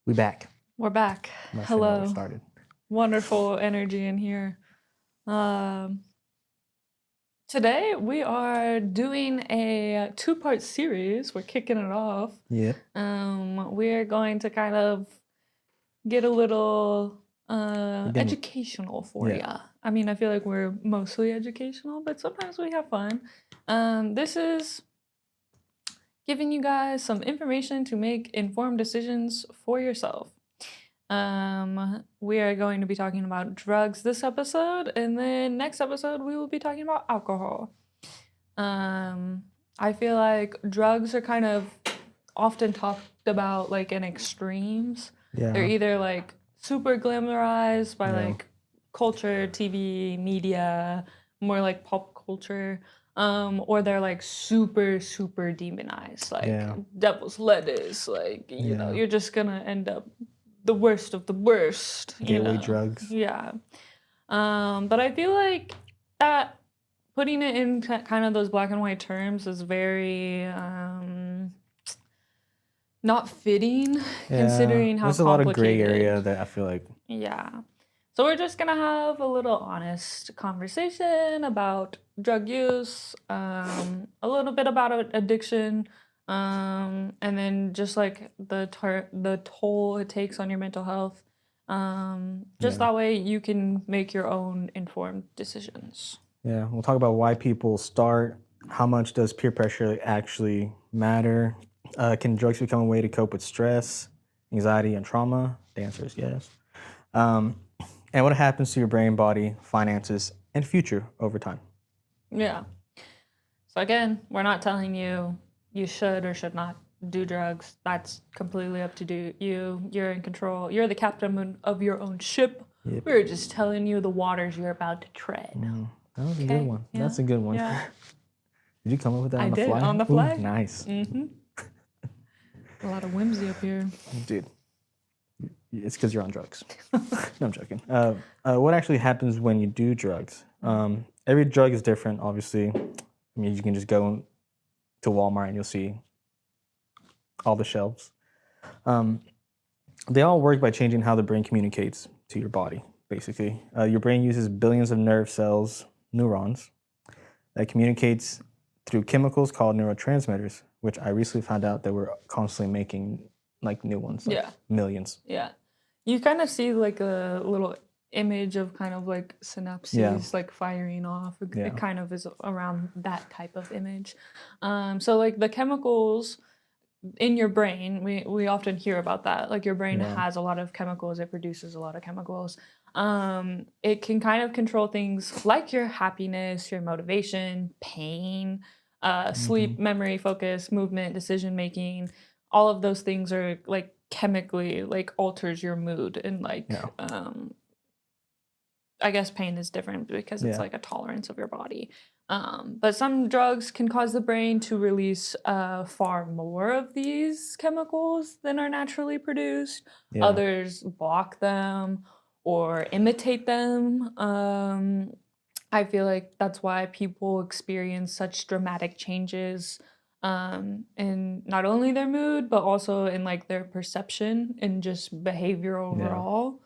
We back. We're back. I'm not sure where we Hello. started. Wonderful energy in here. Today we are doing a two-part series. We're kicking it off. Yeah. We're going to kind of get a little Again, educational for yeah. ya. I mean, I feel like we're mostly educational, but sometimes we have fun. This is giving you guys some information to make informed decisions for yourself. We are going to be talking about drugs this episode, and then next episode we will be talking about alcohol. I feel like drugs are kind of often talked about like in extremes. Yeah. They're either like super glamorized by Yeah. like culture, TV, media, more like pop culture. Or they're like super, super demonized, like Yeah. devil's lettuce, like, you know, Yeah. you're just gonna end up the worst of the worst. You Gateway know? drugs. Yeah. But I feel like that putting it in kind of those black and white terms is very not fitting, considering how There's a lot of gray complicated. area that I feel like. Yeah. So we're just gonna have a little honest conversation about drug use, a little bit about addiction, and then just like the toll it takes on your mental health. Just Yeah. that way you can make your own informed decisions. Yeah. We'll talk about why people start. How much does peer pressure actually matter? Can drugs become a way to cope with stress, anxiety, and trauma? The answer is yes. And what happens to your brain, body, finances, and future over time? Yeah. So again, we're not telling you you should or should not do drugs. That's completely up to you. You're in control. You're the captain of your own ship. Yep. We're just telling you the waters you're about to tread. That was a Okay, good one. yeah, That's a good one. Yeah. Did you come up with that I on the did, fly? on the Ooh, fly. nice. Mm-hmm. A lot of whimsy up here. Dude, it's because you're on drugs. No, I'm joking. What actually happens when you do drugs? Every drug is different, obviously. I mean, you can just go to Walmart and you'll see all the shelves. They all work by changing how the brain communicates to your body, basically. Your brain uses billions of nerve cells, neurons, that communicates through chemicals called neurotransmitters, which I recently found out that we're constantly making like new ones, like millions. Yeah. You kind of see like a little image of kind of like synapses like firing off. It kind of is around that type of image. So like the chemicals in your brain, we often hear about that. Like your brain has a lot of chemicals, it produces a lot of chemicals. It can kind of control things like your happiness, your motivation, pain, sleep, memory, focus, movement, decision making. All of those things are like chemically like alters your mood and like I guess pain is different because it's like a tolerance of your body. But some drugs can cause the brain to release far more of these chemicals than are naturally produced. Others block them or imitate them. I feel like that's why people experience such dramatic changes in not only their mood, but also in like their perception and just behavior overall.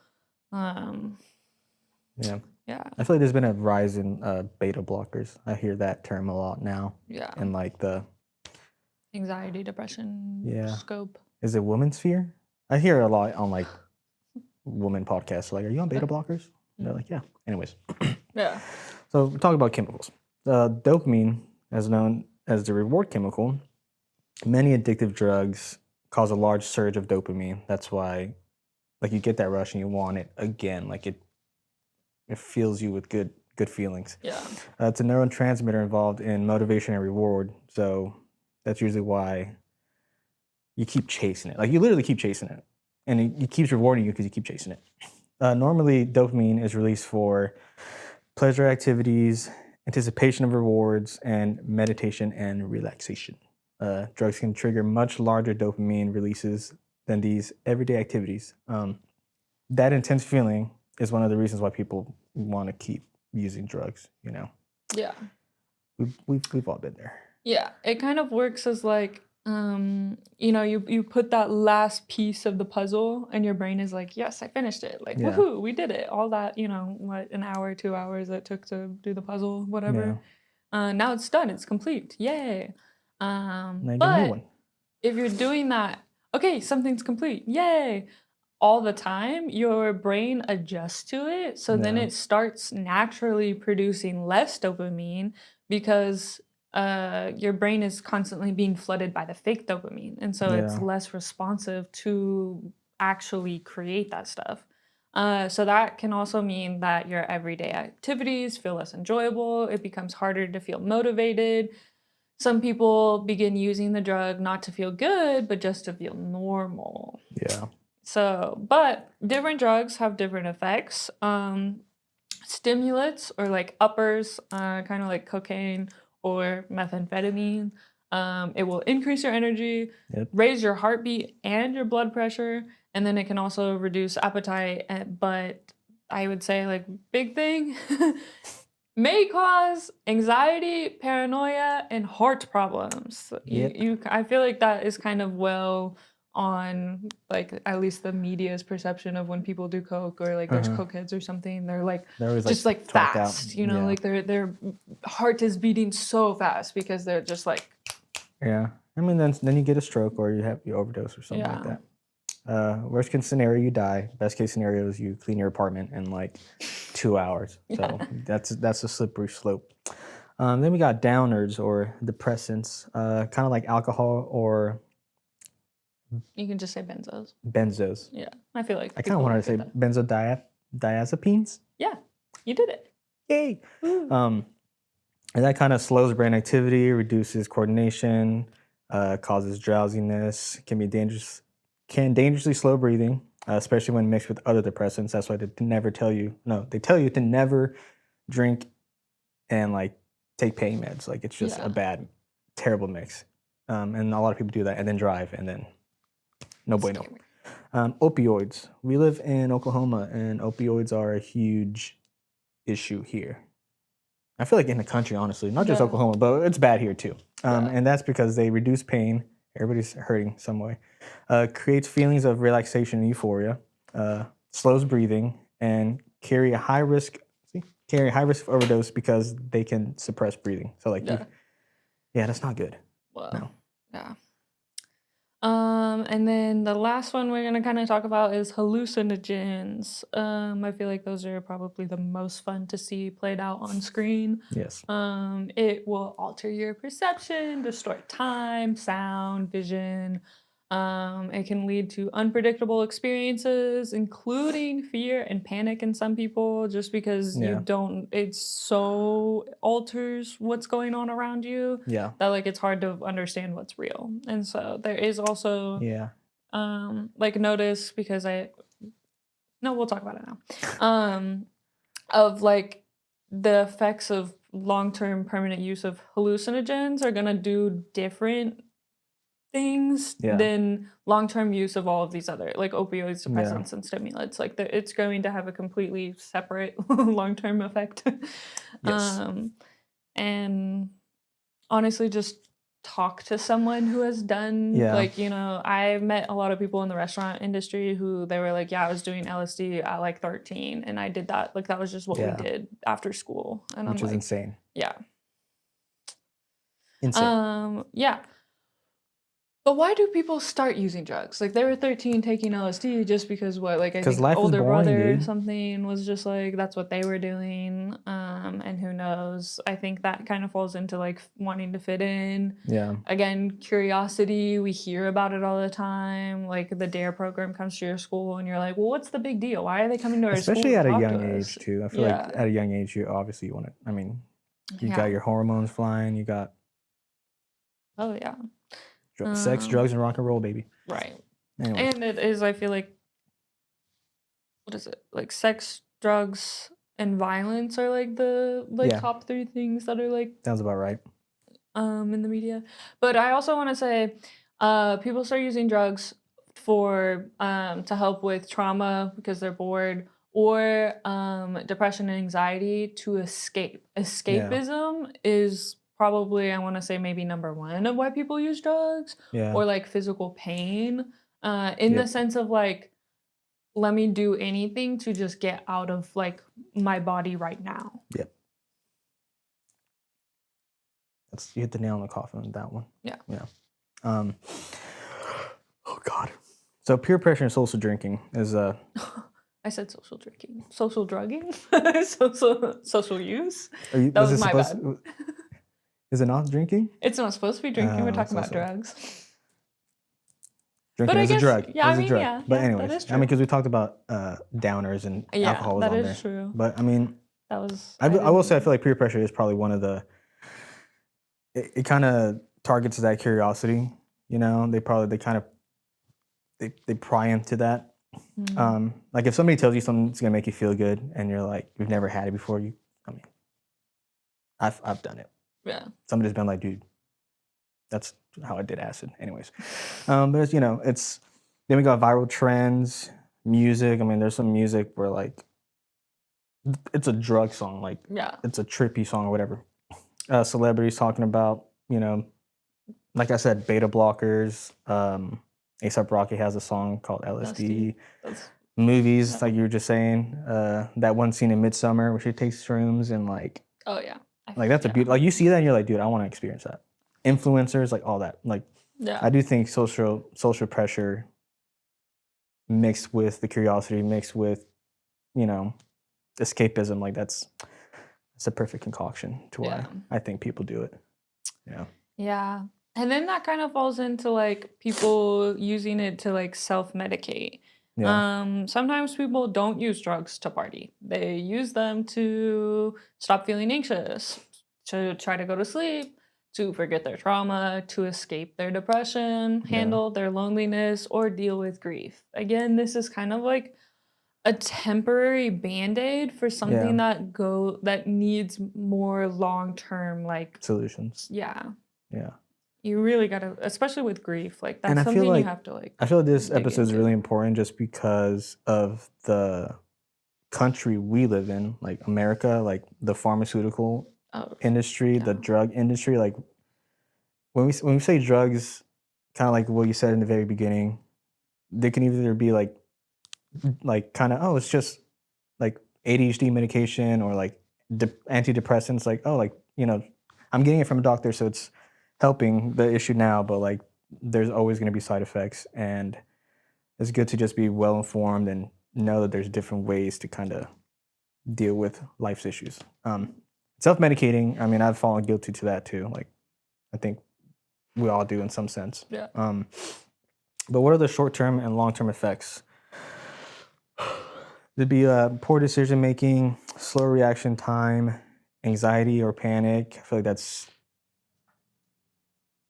Yeah. I feel like there's been a rise in beta blockers. I hear that term a lot now. Yeah. And like the anxiety, depression scope. Is it women's fear? I hear a lot on like women podcasts. Like, are you on beta blockers? And they're like, yeah. Anyways. Yeah. So we're talking about chemicals. Dopamine, as known as the reward chemical, many addictive drugs cause a large surge of dopamine. That's why, like, you get that rush and you want it again. Like it fills you with good feelings. Yeah. It's a neurotransmitter involved in motivation and reward. So that's usually why you keep chasing it. Like you literally keep chasing it, and it keeps rewarding you because you keep chasing it. Normally, dopamine is released for pleasure activities, anticipation of rewards, and meditation and relaxation. Drugs can trigger much larger dopamine releases than these everyday activities. That intense feeling is one of the reasons why people want to keep using drugs, you know? Yeah. We've all been there. Yeah. It kind of works as like You put that last piece of the puzzle and your brain is like, yes, I finished it. Like, Yeah. woohoo, we did it. All that, what, an hour, 2 hours it took to do the puzzle, Yeah. whatever. Now it's done. It's complete. Yay. Now you get a new But one. if you're doing that, okay, something's complete. Yay. All the time, your brain adjusts to it. So then Yeah. it starts naturally producing less dopamine because your brain is constantly being flooded by the fake dopamine. And so it's Yeah. less responsive to actually create that stuff. So that can also mean that your everyday activities feel less enjoyable. It becomes harder to feel motivated. Some people begin using the drug not to feel good, but just to feel normal. Yeah. So, but different drugs have different effects. Stimulants or like uppers, kind of like cocaine or methamphetamine, it will increase your energy, Yep. raise your heartbeat and your blood pressure, and then it can also reduce appetite. But I would say, like, big thing, may cause anxiety, paranoia, and heart problems. Yep. I feel like that is kind of well on, like, at least the media's perception of when people do coke or like there's cokeheads or something. They're like They're always just like talked out. fast, Yeah. like their heart is beating so fast because they're just like, Yeah. I mean, then you get a stroke or you overdose or something like yeah. that. Worst case scenario, you die. Best case scenario is you clean your apartment in like 2 hours. So that's a slippery slope. Then we got downers or depressants, kind of like alcohol or You can just say benzos. benzos. Yeah, I feel like I kind of people wanted would to say get that. benzodiazepines. Yeah, you did it. Yay! Woo. And that kind of slows brain activity, reduces coordination, causes drowsiness, can dangerously slow breathing, especially when mixed with other depressants. That's why they never tell you. No, they tell you to never drink and like take pain meds. Like it's just a Yeah. bad, terrible mix. And a lot of people do that and then drive and then no bueno. Opioids. We live in Oklahoma and opioids are a huge issue here. I feel like in the country, honestly, not just Yeah. Oklahoma, but it's bad here too. And that's because they reduce pain. Everybody's hurting some way. Creates feelings of relaxation and euphoria. Slows breathing and carry a high risk of overdose because they can suppress breathing. So like, yeah, that's not good. Well, No. yeah. And then the last one we're gonna kind of talk about is hallucinogens. I feel like those are probably the most fun to see played out on screen. Yes. It will alter your perception, distort time, sound, vision. It can lead to unpredictable experiences, including fear and panic in some people, just because Yeah. it so alters what's going on around you Yeah. that like it's hard to understand what's real. And so there is also Yeah. like notice because we'll talk about it now. Of like the effects of long-term permanent use of hallucinogens are gonna do different things Yeah. than long-term use of all of these other like opioids, Yeah. depressants, and stimulants. Like it's going to have a completely separate long-term effect. Yes. And honestly, just talk to someone who has done Yeah. like, I've met a lot of people in the restaurant industry who they were like, yeah, I was doing LSD at like 13 and I did that. Like that was just what we did after school. And Which I'm is like, insane. yeah. Insane. Yeah. But why do people start using drugs? Like they were 13 taking LSD just because what? Like I think life is older boring, brother or dude. something was just like that's what they were doing. And who knows? I think that kind of falls into like wanting to fit in. Yeah. Again, curiosity. We hear about it all the time. Like the DARE program comes to your school, and you're like, "Well, what's the big deal? Why are they coming to our school?" Especially to at a talk young to age us? too. I feel like at a young age, you obviously want to. I mean, you got your hormones flying. You got Oh yeah. sex, drugs, and rock and roll, baby. Right. Anyway. And it is, I feel like, what is it? Like sex, drugs, and violence are like the top 3 things that are like sounds about right. In the media. But I also want to say people start using drugs for to help with trauma because they're bored or depression and anxiety to escape. Escapism is probably, I want to say maybe number one of why people use drugs, Yeah. or like physical pain, in the Yep. sense of like, let me do anything to just get out of like my body right now. Yep. You hit the nail on the coffin with that one. Yeah. Yeah. Oh God. So peer pressure and social drinking is I said social drinking, social drugging, social use. That was was it my supposed bad. to, is it not drinking? It's not supposed to be drinking. We're It's talking about also drugs. But drinking I is a guess, drug. yeah, It I is a mean, drug. yeah, But yeah, that anyways, is I mean, true. because we talked about downers and Yeah, alcohol was that on is there. true. But I mean, That was. I will say I didn't- feel like peer pressure is probably one of the. It kind of targets that curiosity. You know, they kind of they pry into that. Like if somebody tells you something's gonna make you feel good, and you're like, you've never had it before. I mean, I've done it. Yeah. Somebody's been like, dude, that's how I did acid. Anyways, but it's, it's then we got viral trends, music. I mean, there's some music where like it's a drug song, like Yeah. it's a trippy song or whatever. Celebrities talking about, like I said, beta blockers. A$AP Rocky has a song called LSD. Movies, like you were just saying, that one scene in Midsummer where she takes shrooms and like, oh yeah, like that's a beautiful. Like you see that and you're like, dude, I want to experience that. Influencers, like all that. Like, yeah, I do think social pressure mixed with the curiosity, mixed with, escapism, like it's a perfect concoction to why I think people do it. Yeah. Yeah. And then that kind of falls into like people using it to like self-medicate. Yeah. Sometimes people don't use drugs to party. They use them to stop feeling anxious, to try to go to sleep, to forget their trauma, to escape their depression, handle their loneliness, or deal with grief. Again, this is kind of like a temporary band-aid for something that needs more long-term like Solutions. yeah. Yeah. You really gotta, especially with grief, like And that's I feel something you like have to like. I feel like this dig episode is into. really important just because of the country we live in, like America, like the pharmaceutical industry, the drug industry. Like when we say drugs, kind of like what you said in the very beginning, they can either be like kind of, oh, it's just like ADHD medication or like antidepressants, like, oh, like, I'm getting it from a doctor, so it's helping the issue now, but like there's always going to be side effects, and it's good to just be well informed and know that there's different ways to kind of deal with life's issues. Self-medicating, I mean, I've fallen guilty to that too. Like, I think we all do in some sense. Yeah. But what are the short-term and long-term effects? There'd be poor decision making, slow reaction time, anxiety or panic. I feel like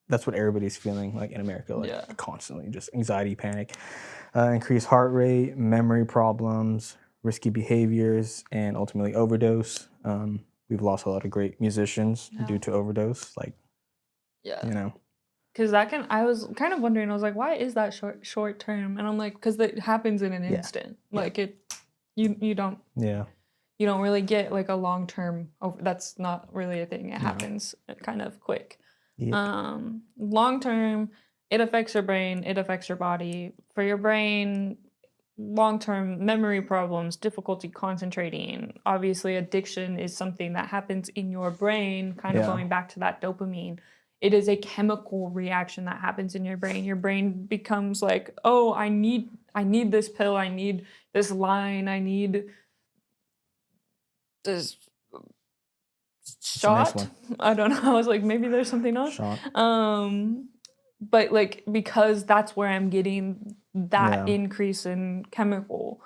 that's what everybody's feeling like in America, like constantly, just anxiety, panic, increased heart rate, memory problems, risky behaviors, and ultimately overdose. We've lost a lot of great musicians due to overdose. Like, because I was kind of wondering, I was like, why is that short term? And I'm like, because it happens in an instant. Like you don't. Yeah. You don't really get like a long term. That's not really a thing. It happens kind of quick. Yep. Long term, it affects your brain. It affects your body. For your brain, long term memory problems, difficulty concentrating. Obviously, addiction is something that happens in your brain. Kind of going back to that dopamine. It is a chemical reaction that happens in your brain. Your brain becomes like, oh, I need this pill. I need this line. I need this shot. Nice. I don't know. I was like, maybe there's something else. Shot. But like because that's where I'm getting that increase in chemical.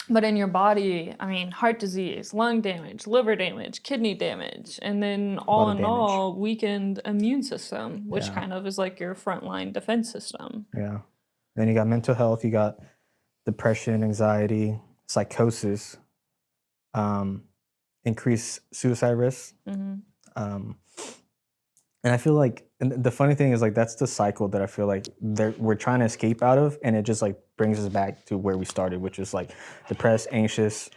But in your body, I mean, heart disease, lung damage, liver damage, kidney damage, and then all in all, weakened immune system, which kind of is like your frontline defense system. Yeah. Then you got mental health, you got depression, anxiety, psychosis, increased suicide risks. And I feel like, and the funny thing is like, that's the cycle that I feel like we're trying to escape out of. And it just like brings us back to where we started, which is like depressed, anxious,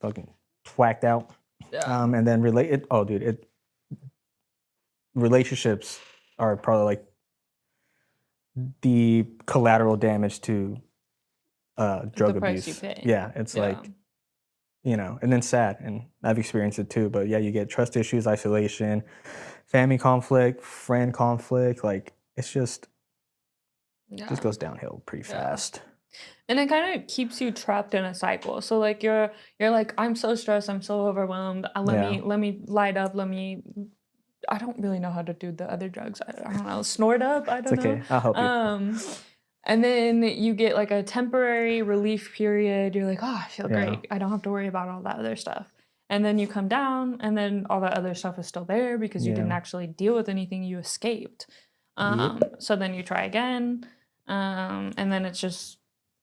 fucking whacked out. And then related, relationships are probably like the collateral damage to drug The price you abuse. pay. Yeah, it's Yeah. like, and then sad, and I've experienced it too. But yeah, you get trust issues, isolation, family conflict, friend conflict. Like it's just Yeah. goes downhill pretty fast. And it kind of keeps you trapped in a cycle. So like you're like, I'm so stressed, I'm so overwhelmed. Let me light up. I don't really know how to do the other drugs. I don't know. Snort up. I don't It's okay. know. I'll help you. And then you get like a temporary relief period. You're like, oh, I feel Yeah. great. I don't have to worry about all that other stuff. And then you come down, and then all that other stuff is still there because you didn't actually deal with anything. You escaped. So then you try again, and then it's just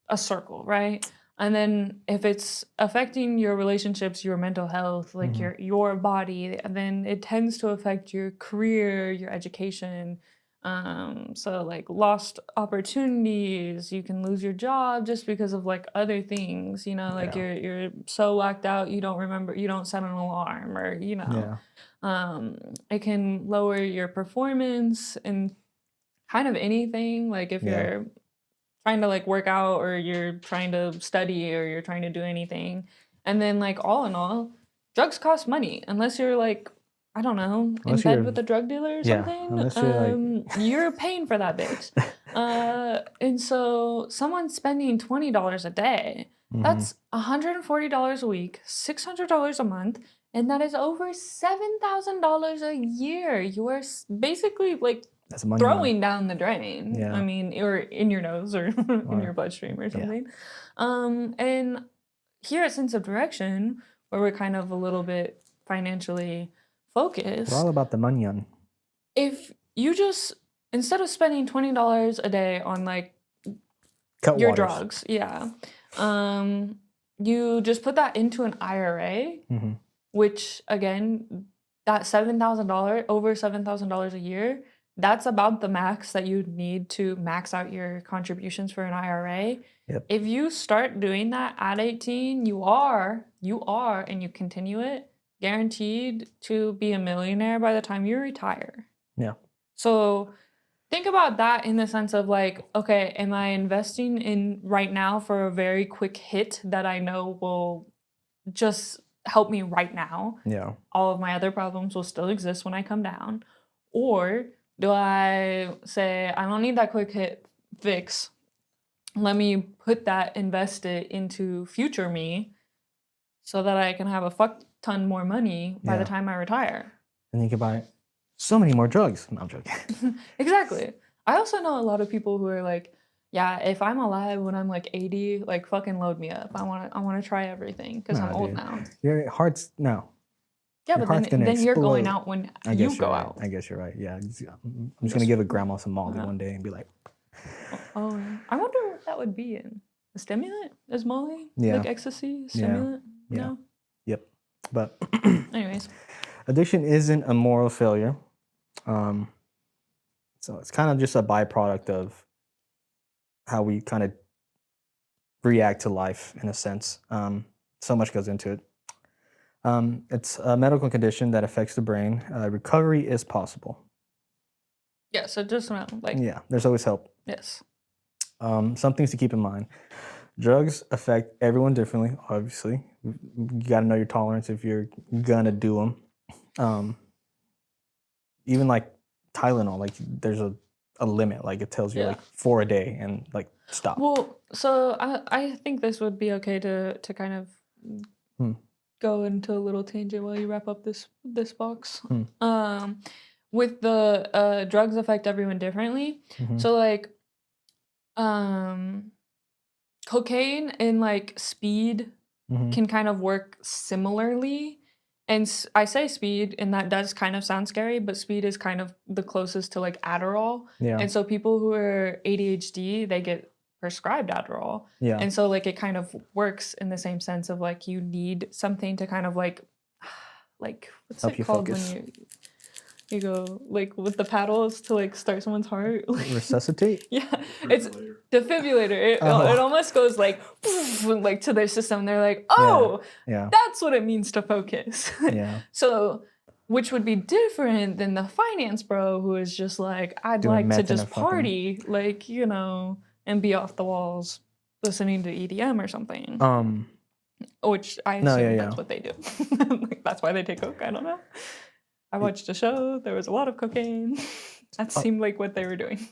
a circle, right? And then if it's affecting your relationships, your mental health, like your body, then it tends to affect your career, your education. So like lost opportunities, you can lose your job just because of like other things, like you're so whacked out you don't remember, you don't set an alarm, or it can lower your performance in kind of anything. Like if you're trying to like work out, or you're trying to study, or you're trying to do anything. And then like all in all, drugs cost money unless you're like, I don't know, in bed with a drug dealer or something. Unless you're like You're paying for that bitch. And so someone spending $20 a day, that's $140 a week, $600 a month, and that is over $7,000 a year. You are basically like that's money throwing down the drain. Yeah. I mean, or in your nose, or in your bloodstream or something. And here at Sense of Direction, where we're kind of a little bit financially focused, we're all about the money. If you just, instead of spending $20 a day on like Cut your waters. drugs, you just put that into an IRA, which again, that $7,000, over $7,000 a year, that's about the max that you need to max out your contributions for an IRA. If you start doing that at 18, you are, and you continue it, guaranteed to be a millionaire by the time you retire. Yeah. So think about that in the sense of like, okay, am I investing in right now for a very quick hit that I know will just help me right now? Yeah. All of my other problems will still exist when I come down. Or do I say, I don't need that quick hit fix. Let me put that, invest it into future me so that I can have a fuck ton more money by the time I retire. And you can buy so many more drugs. No, I'm joking. Exactly. I also know a lot of people who are like, yeah, if I'm alive when I'm like 80, like fucking load me up. I want to try everything because I'm old now. Your heart's no. Yeah, but then you're going out when you go out. I guess you're right. Yeah, I'm just gonna give a grandma some Molly one day and be like, oh, I wonder what that would be in. A stimulant? Is Molly like ecstasy? Stimulant? Yeah. No? Yep. But anyways, addiction isn't a moral failure. So it's kind of just a byproduct of how we kind of react to life in a sense. So much goes into it. It's a medical condition that affects the brain. Recovery is possible. Yeah, so just around like. Yeah, there's always help. Yes. Some things to keep in mind. Drugs affect everyone differently, obviously. You got to know your tolerance if you're gonna do them. Even like Tylenol, like there's a limit. Like it tells you like 4 a day and like stop. Well, so I think this would be okay to kind of go into a little tangent while you wrap up this box. With the drugs affect everyone differently. So like cocaine and like speed can kind of work similarly. And I say speed, and that does kind of sound scary, but speed is kind of the closest to like Adderall. Yeah. And so people who are ADHD, they get prescribed Adderall. Yeah. And so like it kind of works in the same sense of like you need something to kind of like what's help it called focus. when you go like with the paddles to like start someone's heart? Resuscitate? Yeah, it's defibrillator. It almost goes like to their system. They're like, oh, yeah. that's what it means to focus. Yeah. So which would be different than the finance bro who is just like, I'd Doing like to meth in a just fucking- party, like, you know, and be off the walls listening to EDM or something. Which I assume that's what they do. Like, that's why they take coke. I don't know. I watched a show. There was a lot of cocaine. That seemed like what they were doing.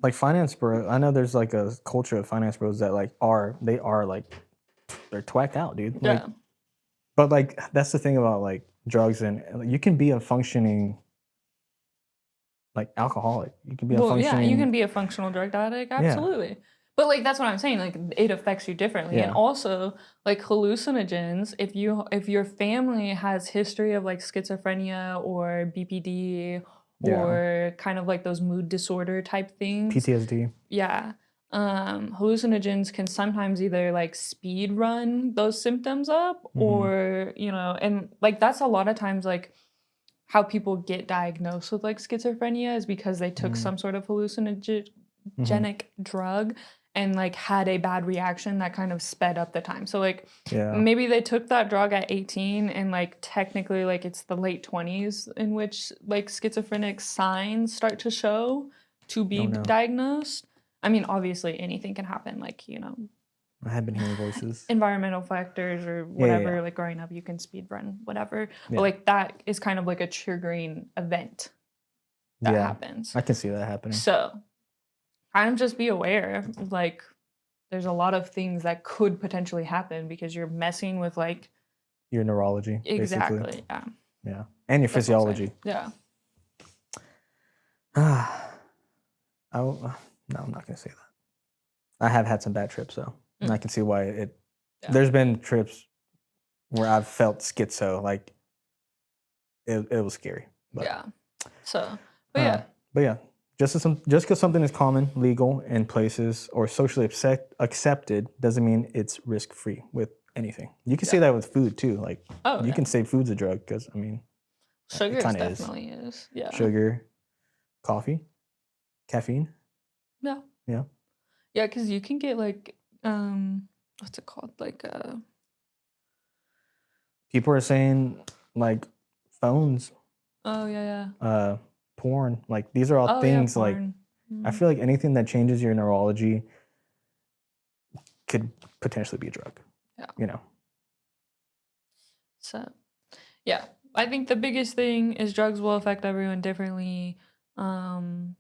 Like finance bro, I know there's like a culture of finance bros that like they're twacked out, dude. Like, Yeah. but like that's the thing about like drugs, and you can be a functioning like alcoholic. You can be a functioning. Yeah, you can be a functional drug addict, absolutely. But like that's what I'm saying. Like it affects you differently, and also like hallucinogens. If your family has history of like schizophrenia or BPD or kind of like those mood disorder type things, PTSD. Yeah, hallucinogens can sometimes either like speed run those symptoms up, or you know, and like that's a lot of times like how people get diagnosed with like schizophrenia is because they took some sort of hallucinogenic drug and like had a bad reaction that kind of sped up the time. So like maybe they took that drug at 18 and like technically like it's the late 20s in which like schizophrenic signs start to show to be diagnosed. I mean, obviously anything can happen, like, you know, I have been hearing voices. Environmental factors or whatever, like growing up, you can speed run, whatever. But like that is kind of like a triggering event that happens. I can see that happening. So kind of just be aware, like there's a lot of things that could potentially happen because you're messing with like your neurology. Exactly. Basically. Yeah. Yeah. And your physiology. Yeah. No, I'm not gonna say that. I have had some bad trips though. And I can see why there's been trips where I've felt schizo, like it was scary. But, So, but yeah, just because something is common, legal in places, or socially accepted doesn't mean it's risk-free with anything. You can say that with food too. Like you can say food's a drug because I mean, sugar it kind of definitely is. Yeah. Sugar, coffee, caffeine. Yeah. Yeah. Yeah, because you can get like what's it called? Like people are saying like phones. Oh yeah. Porn. Like these are all things like I feel like anything that changes your neurology could potentially be a drug. Yeah. You know. So yeah. I think the biggest thing is drugs will affect everyone differently.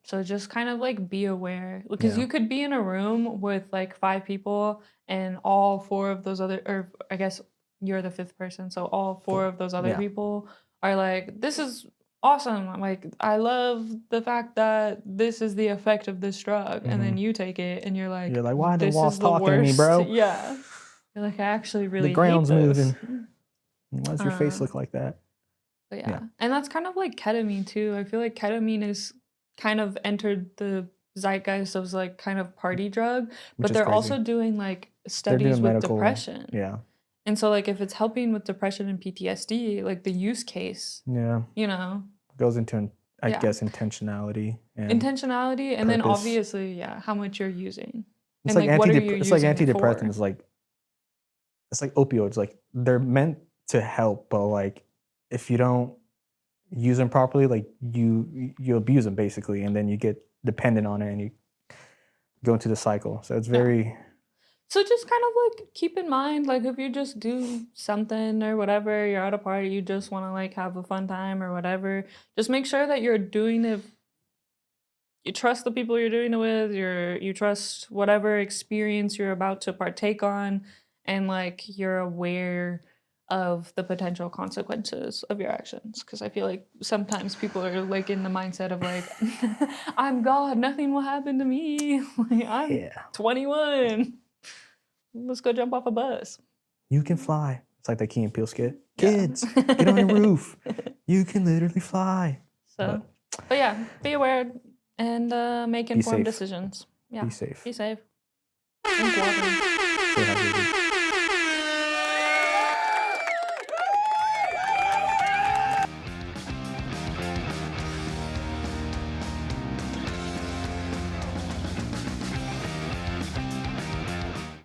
So just kind of like be aware, because you could be in a room with like 5 people and all 4 of those other, or I guess you're the 5th person, so all 4 of those other people are like, this is awesome, like I love the fact that this is the effect of this drug, and then you take it and you're like, why the this wall's is the talking to me, worst. bro? Yeah, you're like, I actually really the ground's hate this. moving. Why does your face look like that? But yeah, and that's kind of like ketamine too. I feel like ketamine is kind of entered the zeitgeist of like kind of party drug, but they're also doing like studies with depression. Yeah. And so like if it's helping with depression and PTSD, like the use case, you know, goes into I guess intentionality and and then obviously how much you're using. It's and like what are you it's like using it for? antidepressants, like it's like opioids, like they're meant to help, but like if you don't use them properly, like you abuse them basically, and then you get dependent on it and you go into the cycle. So it's very So just kind of like keep in mind, like if you just do something or whatever, you're at a party, you just want to like have a fun time or whatever, just make sure that you're doing it, you trust the people you're doing it with, you trust whatever experience you're about to partake on, and like you're aware of the potential consequences of your actions. Because I feel like sometimes people are like in the mindset of like, I'm God, nothing will happen to me. Like, I'm 21. Let's go jump off a bus. You can fly. It's like that Key and Peele skit. Kids, get on the roof. You can literally fly. So, but yeah, be aware and make informed decisions. Yeah. Be safe. Be safe. Drink water. Stay hydrated.